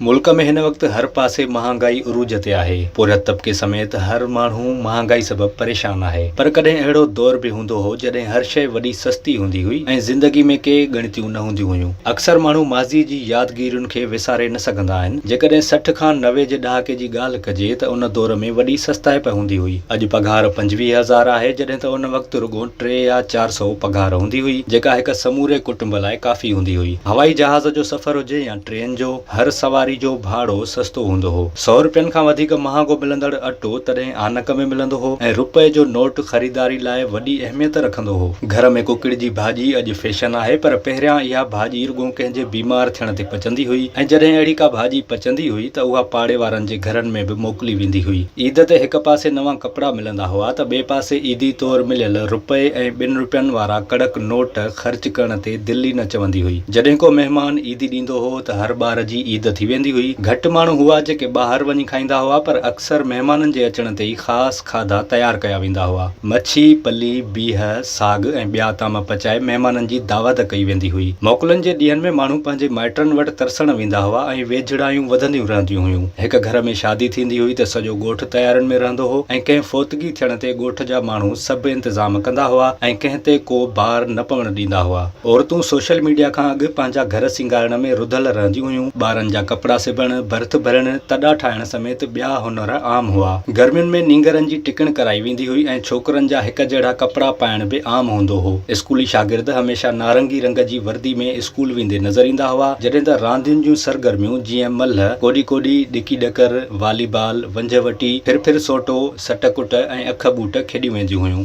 मुल्क में हिन वक्त हर पासे महांगाई उरूज ते आहे। पूरे तबके समेत हर माण्हू महांगाई सबब परेशान आहे। पर कॾहिं अहिड़ो दौर भी हूंदो हो जॾहिं हर शइ वॾी सस्ती हूंदी हुई ऐं ज़िंदगी में के ॻणितियूं न हूंदियूं हुयूं। अक्सर माण्हू माज़ी जी यादगिरियुनि खे विसारे न सघंदा आहिनि। जेकॾहिं 60 खां 90 जे ॾहाके जी ॻाल्हि कजे त उन दौर में वॾी सस्ताइप हूंदी हुई। अॼु पघार 25,000 आहे जॾहिं त उन वक्त रुगो 300 या 400 पघार हूंदी हुई, जेका हिक समूरे कुटुंब लाइ काफ़ी हूंदी हुई। हवाई जहाज़ जो सफ़र हुजे या ट्रेन जो, हर सवारी जो भाड़ो सस्तो हूंदो हो। 100 रुपयनि खां वधीक महांगो मिलंदड़ अटो तॾहिं आनक में मिलंदो हो ऐं रुपए जो नोट ख़रीदारी लाइ वॾी अहमियत रखंदो हो। घर में कुकड़ जी भाॼी अॼु फैशन आहे, पर पहिरियां इहा भाॼी रुगो कंहिंजे बीमार थियण ते पचंदी हुई ऐं जॾहिं अहिड़ी का भाॼी पचंदी हुई त उहा पाड़े वारनि जे घरनि में बि मोकिली वेंदी हुई। ईद ते हिक पासे नवां कपिड़ा मिलंदा हुआ त ॿिए पासे ईदी तौर मिलियल रुपए ऐं 2 रुपयनि वारा कड़क नोट ख़र्च करण ते दिलि न चवंदी हुई। जॾहिं को महिमान ईदी ॾींदो हो त हर ॿार जी ईद थी वेंदी हुई। घटि माण्हू हुआ जेके ॿाहिरि वञी खाईंदा हुआ, पर अक्सर महिमाननि जे अचण ते ई ख़ासि खाधा तयार कया वेंदा हुआ। मच्छी, पली, बीह, साग ऐं ॿिया ताम पचाए महिमाननि जी दावत कई वेंदी हुई। मोकलनि जे ॾींहंनि में माण्हू पंहिंजे माइटनि वटि तरसण वेंदा हुआ ऐं वेझड़ायूं वधंदियूं रहंदियूं हुयूं। हिक घर में शादी थींदी हुई त सॼो ॻोठ तयारियुनि में रहंदो हो ऐं कंहिं फोतगी थियण ते ॻोठ जा माण्हू सभु इंतज़ाम कंदा हुआ ऐं कंहिं ते को बार न पवण ॾींदा हुआ। औरतूं सोशल मीडिया खां अॻु पंहिंजा घर सिंगारण में रुधल रहंदियूं हुयूं। ॿारनि जा कपिड़ा सिबण, भर्थ भरण, तॾा ठाहिण समेत ॿिया हुनर आम हुआ। गर्मियुनि में नींगरनि जी टिकण कराई वेंदी हुई ऐं छोकरनि जा हिक जहिड़ा कपिड़ा पाइण बि आम हूंदो हो। स्कूली शागिर्द हमेशा नारंगी रंग जी वर्दी में स्कूल वेंदे नज़र ईंदा हुआ, जॾहिं त रांदियुनि जूं सरगर्मियूं जीअं मल्ह, कोॾी कोॾी ॾिकी ॾकर, वॉलीबॉल, वंझवटी, फिर सोटो, सट कुट ऐं अख बूट खेॾियूं वेंदियूं हुयूं।